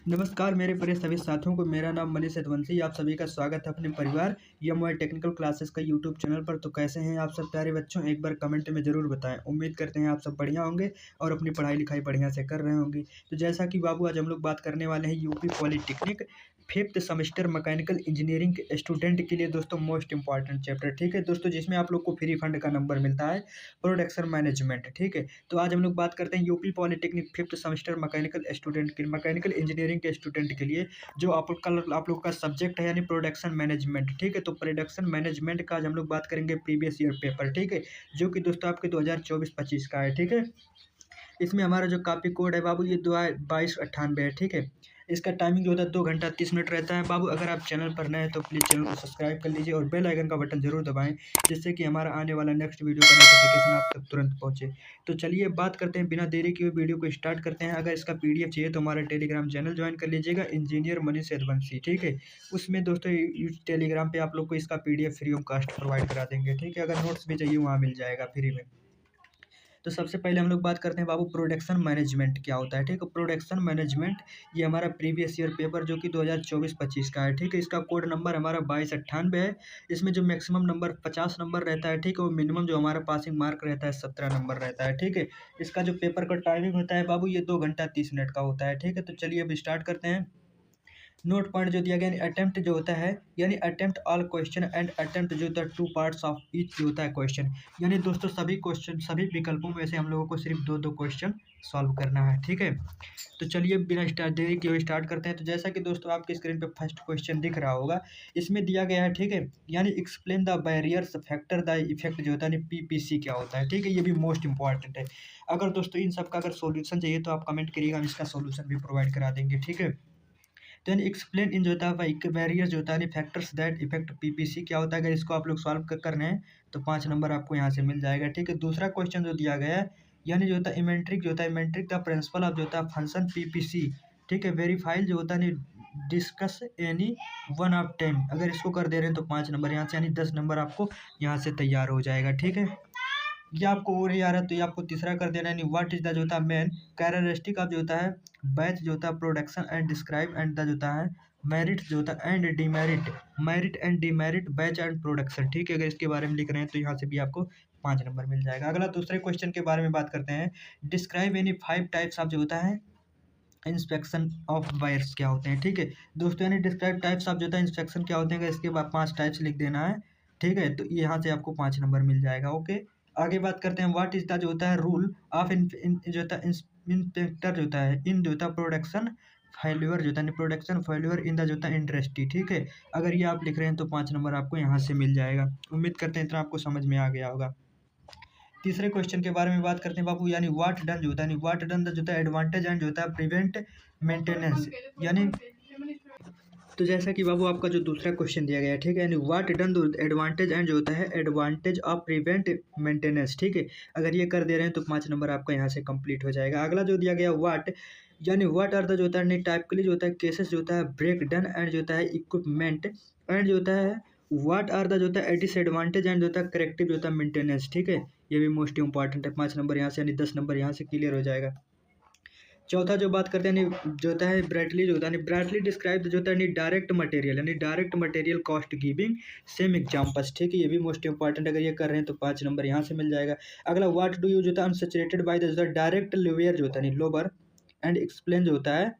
नमस्कार मेरे प्रिय सभी साथियों को। मेरा नाम मनीष यदुवंशी। आप सभी का स्वागत है अपने परिवार या मोबाइल टेक्निकल क्लासेस का यूट्यूब चैनल पर। तो कैसे हैं आप सब प्यारे बच्चों, एक बार कमेंट में ज़रूर बताएं। उम्मीद करते हैं आप सब बढ़िया होंगे और अपनी पढ़ाई लिखाई बढ़िया से कर रहे होंगे। तो जैसा कि बाबू आज हम लोग बात करने वाले हैं UP polytechnic fifth semester mechanical engineering के स्टूडेंट के लिए दोस्तों मोस्ट इंपॉर्टेंट चैप्टर, ठीक है दोस्तों, जिसमें आप लोग को फ्री फंड का नंबर मिलता है, प्रोडक्शन मैनेजमेंट, ठीक है। तो आज हम लोग बात करते हैं UP polytechnic fifth semester mechanical engineering के स्टूडेंट के लिए, जो आप लोग का सब्जेक्ट है यानी प्रोडक्शन मैनेजमेंट, ठीक है। तो प्रोडक्शन मैनेजमेंट का आज हम लोग बात करेंगे प्रीवियस ईयर पेपर, ठीक है, जो कि दोस्तों आपके 2024-25 का है, ठीक है। इसमें हमारा जो कॉपी कोड है बाबू, ये 2298 है, ठीक है। इसका टाइमिंग जो होता है 2 घंटा 30 मिनट रहता है बाबू। अगर आप चैनल पर नए हैं तो प्लीज़ चैनल को सब्सक्राइब कर लीजिए और बेल आइकन का बटन जरूर दबाएं, जिससे कि हमारा आने वाला नेक्स्ट वीडियो का नोटिफिकेशन आप तक तुरंत पहुंचे। तो चलिए बात करते हैं, बिना देरी किए वीडियो को स्टार्ट करते हैं। अगर इसका पीडीएफ चाहिए तो हमारा टेलीग्राम चैनल ज्वाइन कर लीजिएगा, इंजीनियर मनीष यदुवंशी, ठीक है। उसमें दोस्तों टेलीग्राम पे आप लोग को इसका PDF free of cost provide करा देंगे, ठीक है। अगर नोट्स भी चाहिए वहाँ मिल जाएगा फ्री में। तो सबसे पहले हम लोग बात करते हैं बाबू, प्रोडक्शन मैनेजमेंट क्या होता है, ठीक है। प्रोडक्शन मैनेजमेंट ये हमारा प्रीवियस ईयर पेपर जो कि 2024-25 का है, ठीक है। इसका कोड नंबर हमारा 2298 है। इसमें जो मैक्सिमम नंबर 50 नंबर रहता है, ठीक है, वो मिनिमम जो हमारा पासिंग मार्क रहता है 17 नंबर रहता है, ठीक है। इसका जो पेपर का टाइमिंग होता है बाबू, ये 2 घंटा 30 मिनट का होता है, ठीक है। तो चलिए अब स्टार्ट करते हैं। नोट पॉइंट जो दिया गया, यानी अटेम्प्ट जो होता है, यानी attempt all question and attempt जो होता है 2 पार्ट्स ऑफ ईच जो होता है क्वेश्चन, यानी दोस्तों सभी क्वेश्चन सभी विकल्पों में से हम लोगों को सिर्फ दो दो क्वेश्चन सॉल्व करना है, ठीक है। तो चलिए बिना स्टार्ट देरी किए स्टार्ट करते हैं। तो जैसा कि दोस्तों आपके स्क्रीन पे फर्स्ट क्वेश्चन दिख रहा होगा, इसमें दिया गया है, ठीक है, यानी explain the barriers factor the effect जो होता है पीपीसी क्या होता है, ठीक है। ये भी मोस्ट इंपॉर्टेंट है। अगर दोस्तों इन सब का अगर सॉल्यूशन चाहिए तो आप कमेंट करिएगा, हम इसका सॉल्यूशन भी प्रोवाइड करा देंगे, ठीक है। तो यानी एक्सप्लेन इन जो होता है बैरियर जो होता है फैक्टर्स दैट इफेक्ट पीपीसी क्या होता है। अगर इसको आप लोग सॉल्व करने हैं तो 5 नंबर आपको यहाँ से मिल जाएगा, ठीक है। दूसरा क्वेश्चन जो दिया गया है, यानी जो होता है इमेंट्रिक जो होता है, इमेंट्रिक द प्रिंसिपल ऑफ जो होता है फंक्शन पीपीसी, ठीक है। वेरीफाइल जो होता है डिस्कस एनी 1 ऑफ 10, अगर इसको कर दे रहे हैं तो 5 नंबर यहाँ से, यानी 10 नंबर आपको यहाँ से तैयार हो जाएगा, ठीक है। ये आपको और ही आ रहा है तो ये आपको तीसरा कर देना है, नहीं व्हाट इज द जो होता है मेन कैरेक्टरिस्टिक ऑफ जो होता है बैच जो होता है production and describe and the जो होता है मेरिट जो होता है and demerit, merit and demerit batch and production, ठीक है। अगर इसके बारे में लिख रहे हैं तो यहाँ से भी आपको 5 नंबर मिल जाएगा। अगला दूसरे क्वेश्चन के बारे में बात करते हैं। डिस्क्राइब एनी 5 टाइप्स ऑफ जो होता है इंस्पेक्शन ऑफ वायर्स क्या होते हैं, ठीक है दोस्तों। यानी डिस्क्राइब टाइप्स ऑफ जो होता है इंस्पेक्शन क्या होते हैं, अगर इसके बाद 5 टाइप्स लिख देना है, ठीक है। तो यहाँ से आपको 5 नंबर मिल जाएगा, ओके। आगे बात करते हैं, व्हाट इज द जो होता है रूल ऑफ जो होता है इंस्पेक्टर जो होता है इन जो होता है प्रोडक्शन फेल्यूर जो होता है प्रोडक्शन फेल्यूर इन द जो होता है इंडस्ट्री, ठीक है। अगर ये आप लिख रहे हैं तो 5 नंबर आपको यहाँ से मिल जाएगा। उम्मीद करते हैं इतना आपको समझ में आ गया होगा। तीसरे क्वेश्चन के बारे में बात करते हैं बाबू, यानी व्हाट डन जो होता है, व्हाट डन जो होता है एडवांटेज एंड जो होता है प्रिवेंट मेंटेनेंस, यानी तो जैसा कि बाबू आपका जो दूसरा क्वेश्चन दिया गया है, ठीक है, यानी व्हाट डन एडवांटेज एंड जो होता है एडवांटेज ऑफ प्रिवेंट मेंटेनेंस, ठीक है। अगर ये कर दे रहे हैं तो 5 नंबर आपका यहाँ से कंप्लीट हो जाएगा। अगला जो दिया गया व्हाट, यानी व्हाट आर द जो होता है टाइपिकली जो होता है केसेस जो होता है ब्रेक डन एंड जो होता है इक्विपमेंट एंड जो होता है व्हाट आर द जो होता है डिसएडवांटेज एंड जो होता है करेक्टिव जो होता है मेंटेनेंस, ठीक है। ये भी मोस्ट इंपॉर्टेंट है। 5 नंबर यहाँ से यानी 10 नंबर यहाँ से क्लियर हो जाएगा। चौथा जो बात करते हैं जो होता है ब्राइटली जो होता है ब्राइटली डिस्क्राइब जो होता है डायरेक्ट मटेरियल, यानी direct material cost giving same examples, ठीक है। ये भी मोस्ट इंपॉर्टेंट, अगर ये कर रहे हैं तो 5 नंबर यहाँ से मिल जाएगा। अगला व्हाट डू यूज होता है unsaturated by the direct layer जो होता है लोअर एंड एक्सप्लेन जो होता है,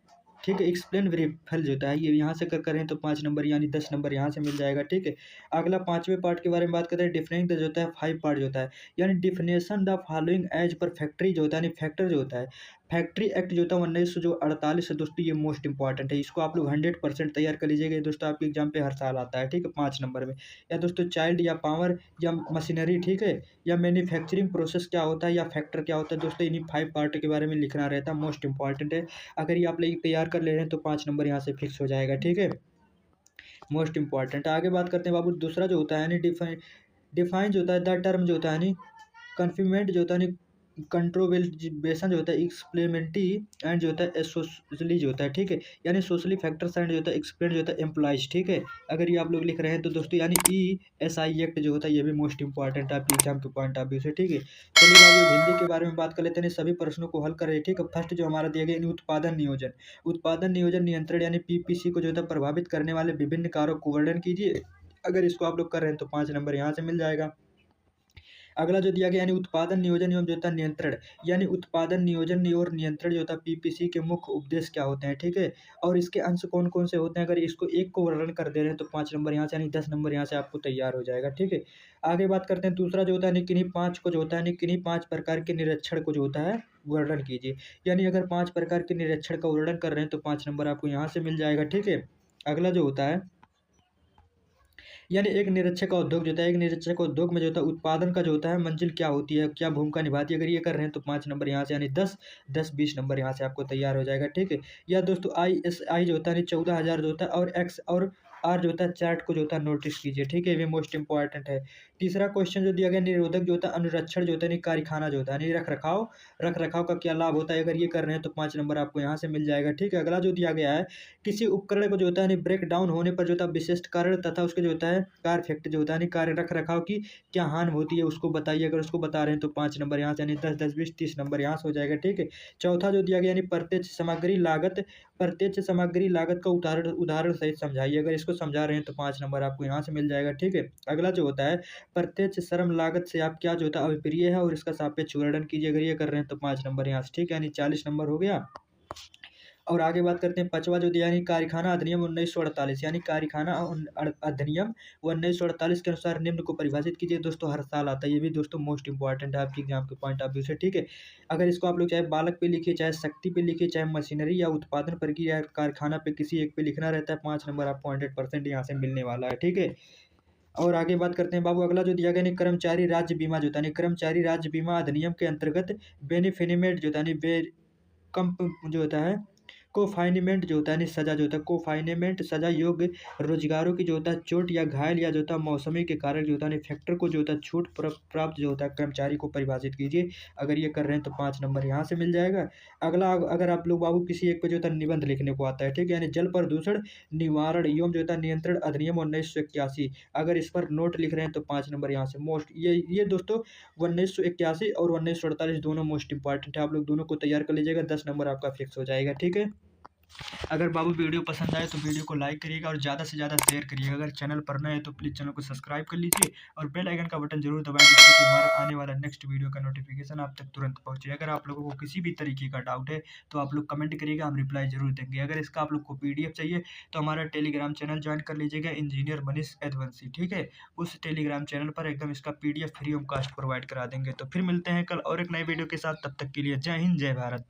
ठीक है, एक्सप्लेन वेरीफाइल जो होता है, ये यहाँ से कर करें तो 5 नंबर यानी 10 नंबर यहाँ से मिल जाएगा, ठीक है। अगला 5वें पार्ट के बारे में बात करते हैं, डिफरेंट जो होता है 5 पार्ट जो होता है, यानी डिफिनेशन द फॉलोइंग एज पर फैक्ट्री जो होता है फैक्टर जो होता है फैक्ट्री एक्ट जो होता है 1948 से दोस्तों, ये मोस्ट इंपॉर्टेंट है। इसको आप लोग 100% तैयार कर लीजिएगा दोस्तों, आपके एग्जाम पे हर साल आता है, ठीक है, 5 नंबर में। या दोस्तों चाइल्ड या पावर या मशीनरी, ठीक है, या मैन्युफैक्चरिंग प्रोसेस क्या होता है या फैक्टर क्या होता है दोस्तों, इन्हीं 5 पार्ट के बारे में लिखना रहता है, मोस्ट इंपॉर्टेंट है। अगर ये आप लोग तैयार कर ले रहे हैं तो 5 नंबर यहाँ से फिक्स हो जाएगा, ठीक है, मोस्ट इंपॉर्टेंट। आगे बात करते हैं बाबू, दूसरा जो होता है यानी डिफाइन जो होता है द टर्म जो होता है यानी कन्फ्यूमेंट जो होता है कंट्रोवेलिजेशन जो होता है, एक्सप्लेमेंटी एंड जो होता है सोशली जो होता है, ठीक है, यानी सोशली फैक्टर्स एंड जो होता है एक्सप्लेन जो होता है एम्प्लॉइज, ठीक है। अगर ये आप लोग लिख रहे हैं तो दोस्तों यानी ESI एक्ट जो होता है ये भी मोस्ट इंपॉर्टेंट है आपके एग्जाम के पॉइंट ऑफ व्यू से, ठीक है। चलिए अब हिंदी के बारे में बात कर लेते हैं, सभी प्रश्नों को हल कर रहे हैं, ठीक है। फर्स्ट जो हमारा दिया गया यानी उत्पादन नियोजन नियंत्रण यानी PPC को जो होता है प्रभावित करने वाले विभिन्न कारकों को वर्णन कीजिए। अगर इसको आप लोग कर रहे हैं तो 5 नंबर यहाँ से मिल जाएगा। अगला जो दिया गया यानी उत्पादन नियोजन एवं जो होता है नियंत्रण, यानी उत्पादन नियोजन और नियंत्रण जो होता है PPC के मुख्य उद्देश्य क्या होते हैं, ठीक है। और इसके अंश कौन कौन से होते हैं, अगर इसको एक को वर्णन कर दे रहे हैं तो 5 नंबर यहाँ से यानी 10 नंबर यहाँ से आपको तैयार हो जाएगा, ठीक है। आगे बात करते हैं दूसरा जो होता है किन्हीं 5 को जो होता है किन्हीं 5 प्रकार के निरीक्षण को जो होता है वर्णन कीजिए। यानी अगर 5 प्रकार के निरीक्षण का वर्णन कर रहे हैं तो 5 नंबर आपको यहाँ से मिल जाएगा, ठीक है। अगला जो होता है यानी एक निरीक्षक का उद्योग जो होता है, एक निरीक्षक का उद्योग में जो होता है उत्पादन का जो होता है मंजिल क्या होती है, क्या भूमिका निभाती है, अगर ये कर रहे हैं तो 5 नंबर यहाँ से यानी 10 20 नंबर यहाँ से आपको तैयार हो जाएगा, ठीक है। या दोस्तों ISI जो होता है 14,000 जो होता है और X और R जो होता है चार्ट को जो होता है नोटिस कीजिए, ठीक है, ये मोस्ट इंपॉर्टेंट है। तीसरा क्वेश्चन जो दिया गया निरोधक जो होता है अनुरक्षण जो होता है कारखाना जो होता है रख रखाव का क्या लाभ होता है, अगर ये कर रहे हैं तो 5 नंबर आपको यहाँ से मिल जाएगा, ठीक है। अगला जो दिया गया है किसी उपकरण को जो होता है ब्रेक डाउन होने पर जो होता है विशिष्ट कारण तथा उसके जो होता है कार्य इफेक्ट जो होता है कार्य रख रखाव की क्या हानि होती है उसको बताइए, अगर उसको बता रहे हैं तो 5 नंबर यहाँ से यानी 10 10 20 30 नंबर यहाँ से हो जाएगा, ठीक है। चौथा जो दिया गया यानी प्रत्यक्ष सामग्री लागत का उदाहरण उदाहरण सहित समझाइए, अगर इसको समझा रहे हैं तो 5 नंबर आपको यहाँ से मिल जाएगा, ठीक है। अगला जो होता है प्रत्यक्ष श्रम लागत से आप क्या जो होता है अभिप्रिय है और इसका सापेक्ष वर्णन कीजिए, अगर ये कर रहे हैं तो 5 नंबर यहाँ से, ठीक है, यानी 40 नंबर हो गया। और आगे बात करते हैं पांचवा जो दिया यानी कारखाना अधिनियम 1948, यानी कारखाना अधिनियम 1948 के अनुसार निम्न को परिभाषित कीजिए। दोस्तों हर साल आता है, ये भी दोस्तों मोस्ट इंपॉर्टेंट है आपके एग्जाम के पॉइंट ऑफ व्यू से, ठीक है। अगर इसको आप लोग चाहे बालक पे लिखिए, चाहे शक्ति पे लिखिए, चाहे मशीनरी या उत्पादन प्रक्रिया या कारखाना पे किसी एक पे लिखना रहता है, 5 नंबर आपको 100% यहाँ से मिलने वाला है, ठीक है। और आगे बात करते हैं बाबू, अगला जो दिया गया नहीं कर्मचारी राज्य बीमा जो था नहीं कर्मचारी राज्य बीमा अधिनियम के अंतर्गत बेनिफिनिमेंट जो था नहीं कंप जो होता है कोफाइनेमेंट जो होता है सजा जो होता है कोफाइनेमेंट सजा योग्य रोजगारों की जो होता है चोट या घायल या जो होता है मौसमी के कारण जो होता है फैक्टर को जो होता है छूट प्राप्त जो होता है कर्मचारी को परिभाषित कीजिए, अगर ये कर रहे हैं तो 5 नंबर यहाँ से मिल जाएगा। अगला अगर आप लोग बाबू किसी एक पे जो होता है निबंध लिखने को आता है, ठीक है, यानी जल प्रदूषण निवारण एवं जो होता है नियंत्रण अधिनियम 1981, अगर इस पर नोट लिख रहे हैं तो 5 नंबर यहाँ से मोस्ट ये दोस्तों 1981 और 1948 दोनों मोस्ट इंपॉर्टेंट है, आप लोग दोनों को तैयार कर लीजिएगा, 10 नंबर आपका फिक्स हो जाएगा, ठीक है। अगर बाबू वीडियो पसंद आए तो वीडियो को लाइक करिएगा और ज़्यादा से ज़्यादा शेयर करिएगा, अगर चैनल पर नए हैं तो प्लीज़ चैनल को सब्सक्राइब कर लीजिए और बेल आइकन का बटन जरूर दबाएं जिससे कि हमारा आने वाला नेक्स्ट वीडियो का नोटिफिकेशन आप तक तुरंत पहुंचे। अगर आप लोगों को किसी भी तरीके का डाउट है तो आप लोग कमेंट करिएगा, हम रिप्लाई जरूर देंगे। अगर इसका आप लोग को PDF चाहिए तो हमारा टेलीग्राम चैनल ज्वाइन कर लीजिएगा, इंजीनियर मनीष यदुवंशी, ठीक है। उस टेलीग्राम चैनल पर एकदम इसका PDF free of cost provide करा देंगे। तो फिर मिलते हैं कल और एक नए वीडियो के साथ, तब तक के लिए जय हिंद जय भारत।